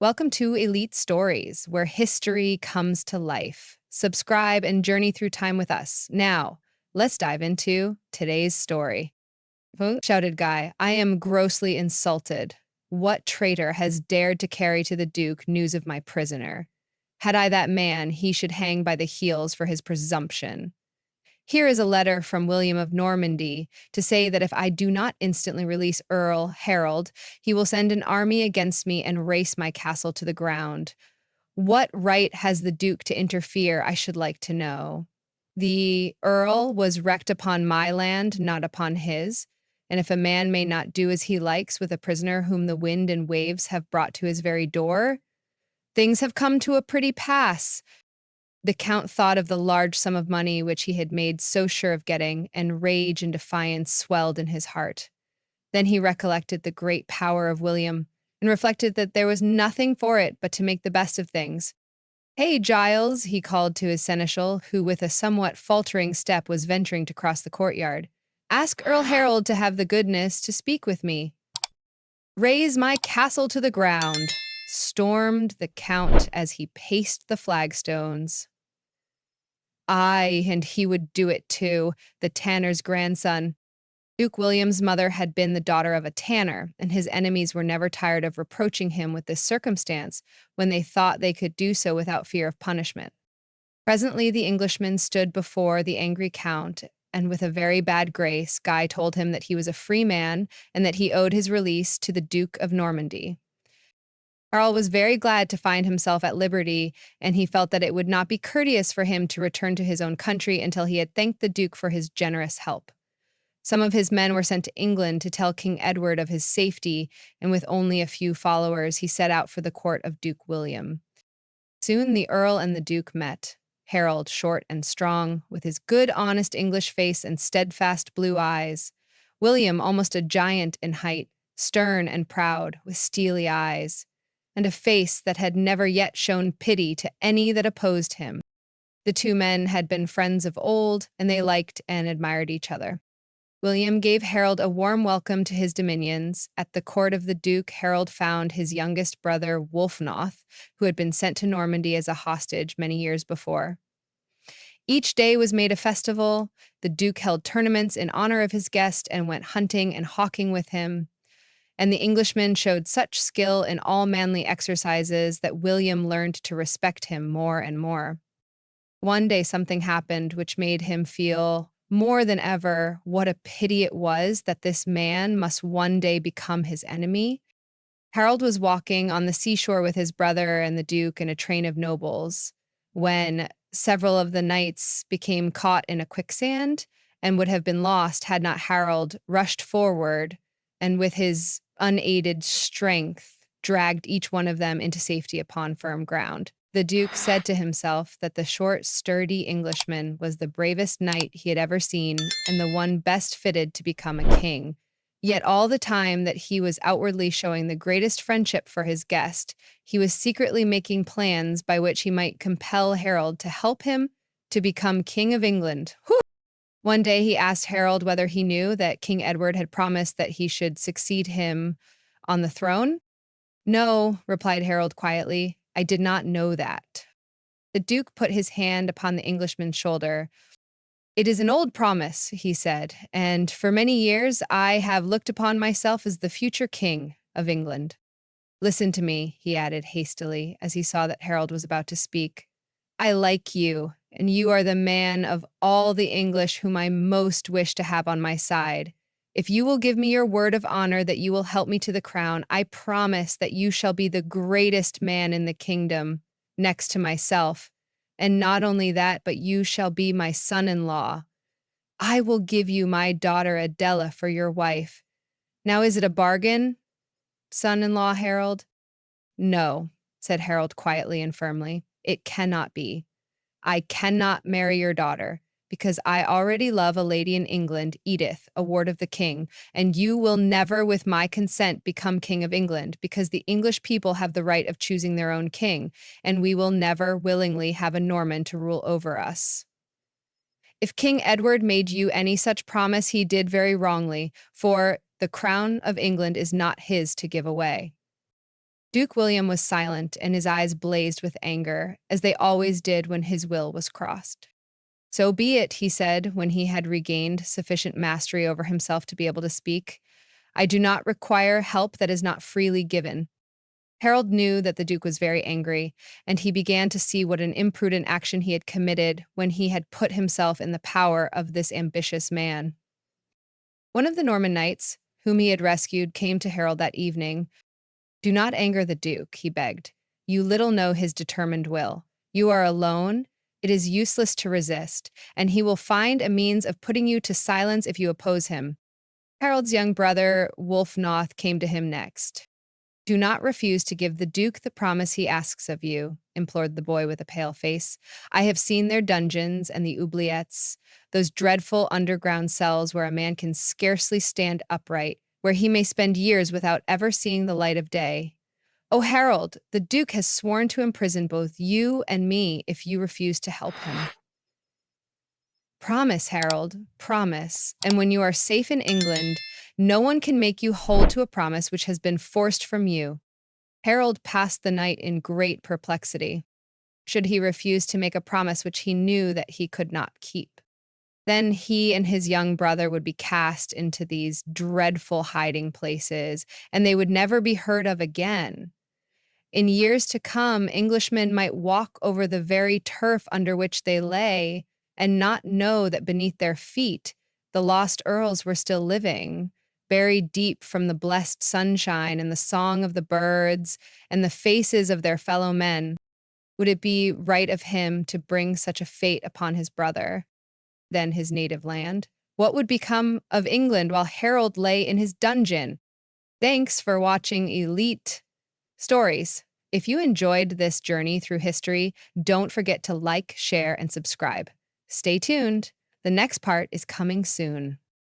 Welcome to Elite Stories, where history comes to life. Subscribe and journey through time with us. Now, let's dive into today's story. "Huh?" shouted Guy. "I am grossly insulted. What traitor has dared to carry to the Duke news of my prisoner? Had I that man, he should hang by the heels for his presumption. Here is a letter from William of Normandy to say that if I do not instantly release Earl Harold, he will send an army against me and race my castle to the ground. What right has the Duke to interfere, I should like to know. The Earl was wrecked upon my land, not upon his. And if a man may not do as he likes with a prisoner whom the wind and waves have brought to his very door, things have come to a pretty pass." The Count thought of the large sum of money which he had made so sure of getting, and rage and defiance swelled in his heart. Then he recollected the great power of William, and reflected that there was nothing for it but to make the best of things. "Hey, Giles," he called to his seneschal, who with a somewhat faltering step was venturing to cross the courtyard. "Ask Earl Harold to have the goodness to speak with me." "Raise my castle to the ground," stormed the Count as he paced the flagstones. Aye, and he would do it too, the tanner's grandson. Duke William's mother had been the daughter of a tanner, and his enemies were never tired of reproaching him with this circumstance when they thought they could do so without fear of punishment. Presently the Englishman stood before the angry Count, and with a very bad grace, Guy told him that he was a free man and that he owed his release to the Duke of Normandy. Earl was very glad to find himself at liberty, and he felt that it would not be courteous for him to return to his own country until he had thanked the Duke for his generous help. Some of his men were sent to England to tell King Edward of his safety, and with only a few followers, he set out for the court of Duke William. Soon the Earl and the Duke met. Harold, short and strong, with his good, honest English face and steadfast blue eyes. William, almost a giant in height, stern and proud, with steely eyes, and a face that had never yet shown pity to any that opposed him. The two men had been friends of old, and they liked and admired each other. William gave Harold a warm welcome to his dominions. At the court of the Duke, Harold found his youngest brother, Wulfnoth, who had been sent to Normandy as a hostage many years before. Each day was made a festival. The Duke held tournaments in honor of his guest and went hunting and hawking with him. And the Englishman showed such skill in all manly exercises that William learned to respect him more and more. One day something happened which made him feel more than ever what a pity it was that this man must one day become his enemy. Harold was walking on the seashore with his brother and the Duke and a train of nobles when several of the knights became caught in a quicksand and would have been lost had not Harold rushed forward and with his unaided strength dragged each one of them into safety upon firm ground. The Duke said to himself that the short, sturdy Englishman was the bravest knight he had ever seen and the one best fitted to become a king. Yet all the time that he was outwardly showing the greatest friendship for his guest, he was secretly making plans by which he might compel Harold to help him to become King of England. Whew! One day he asked Harold whether he knew that King Edward had promised that he should succeed him on the throne. "No," replied Harold quietly, "I did not know that." The Duke put his hand upon the Englishman's shoulder. "It is an old promise," he said, "and for many years I have looked upon myself as the future king of England. Listen to me," he added hastily, as he saw that Harold was about to speak. "I like you, and you are the man of all the English whom I most wish to have on my side. If you will give me your word of honor that you will help me to the crown, I promise that you shall be the greatest man in the kingdom, next to myself. And not only that, but you shall be my son-in-law. I will give you my daughter Adela for your wife. Now is it a bargain, son-in-law Harold?" "No," said Harold quietly and firmly. "It cannot be. I cannot marry your daughter, because I already love a lady in England, Edith, a ward of the king, and you will never, with my consent, become king of England, because the English people have the right of choosing their own king, and we will never willingly have a Norman to rule over us. If King Edward made you any such promise, he did very wrongly, for the crown of England is not his to give away." Duke William was silent, and his eyes blazed with anger, as they always did when his will was crossed. So be it, he said, when he had regained sufficient mastery over himself to be able to speak. I do not require help that is not freely given. Harold knew that the Duke was very angry, and he began to see what an imprudent action he had committed when he had put himself in the power of this ambitious man. One of the Norman knights, whom he had rescued, came to Harold that evening. Do not anger the Duke, he begged. You little know his determined will. You are alone. It is useless to resist, and he will find a means of putting you to silence if you oppose him. Harold's young brother, Wulfnoth, came to him next. Do not refuse to give the Duke the promise he asks of you, implored the boy with a pale face. I have seen their dungeons and the oubliettes, those dreadful underground cells where a man can scarcely stand upright, where he may spend years without ever seeing the light of day. Oh, Harold, the Duke has sworn to imprison both you and me if you refuse to help him. Promise, Harold, promise. And when you are safe in England, no one can make you hold to a promise which has been forced from you. Harold passed the night in great perplexity. Should he refuse to make a promise which he knew that he could not keep? Then he and his young brother would be cast into these dreadful hiding places, and they would never be heard of again. In years to come, Englishmen might walk over the very turf under which they lay and not know that beneath their feet the lost earls were still living, buried deep from the blessed sunshine and the song of the birds and the faces of their fellow men. Would it be right of him to bring such a fate upon his brother, then his native land? What would become of England while Harold lay in his dungeon? Thanks for watching Elite Stories. If you enjoyed this journey through history, don't forget to like, share, and subscribe. Stay tuned. The next part is coming soon.